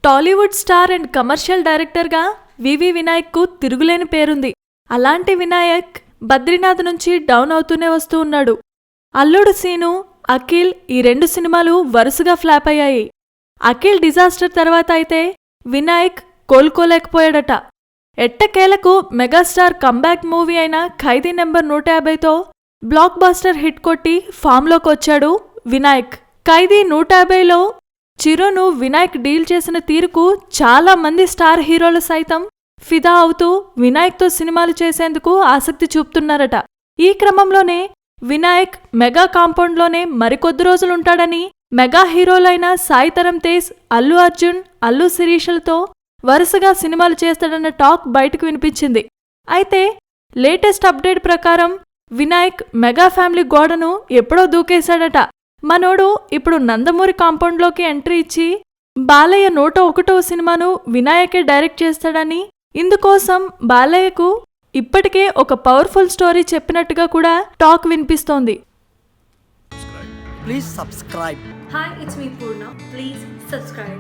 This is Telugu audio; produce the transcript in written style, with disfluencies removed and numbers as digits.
టాలీవుడ్ స్టార్ అండ్ కమర్షియల్ డైరెక్టర్గా వివి వినాయక్కు తిరుగులేని పేరుంది. అలాంటి వినాయక్ బద్రీనాథ్ నుంచి డౌన్ అవుతూనే వస్తూ ఉన్నాడు. అల్లుడు సీను, అఖిల్ ఈ 2 సినిమాలు వరుసగా ఫ్లాప్ అయ్యాయి. అఖిల్ డిజాస్టర్ తర్వాత అయితే వినాయక్ కోలుకోలేకపోయాడట. ఎట్టకేలకు మెగాస్టార్ కంబ్యాక్ మూవీ అయిన ఖైదీ నెంబర్ 150తో బ్లాక్ బస్టర్ హిట్ కొట్టి ఫామ్లోకి వచ్చాడు వినాయక్. ఖైదీ 150లో చిరును వినాయక్ డీల్ చేసిన తీరుకు చాలా మంది స్టార్ హీరోలు సైతం ఫిదా అవుతూ వినాయక్తో సినిమాలు చేసేందుకు ఆసక్తి చూపుతున్నారట. ఈ క్రమంలోనే వినాయక్ మెగా కాంపౌండ్లోనే మరికొద్ది రోజులుంటాడని మెగా హీరోలైన సాయి ధరమ్ తేజ్, అల్లు అర్జున్, అల్లు శిరీషలతో వరుసగా సినిమాలు చేస్తాడన్న టాక్ బయటకు వినిపించింది. అయితే లేటెస్ట్ అప్డేట్ ప్రకారం వినాయక్ మెగా ఫ్యామిలీ గోడను ఎప్పుడో దూకేశాడట. మనోడు ఇప్పుడు నందమూరి కాంపౌండ్లోకి ఎంట్రీ ఇచ్చి బాలయ్య 101వ సినిమాను వినాయకే డైరెక్ట్ చేస్తాడని, ఇందుకోసం బాలయ్యకు ఇప్పటికే ఒక పవర్ఫుల్ స్టోరీ చెప్పినట్టుగా కూడా టాక్ వినిపిస్తోంది. Please subscribe. Hi, it's me Purna. Please subscribe.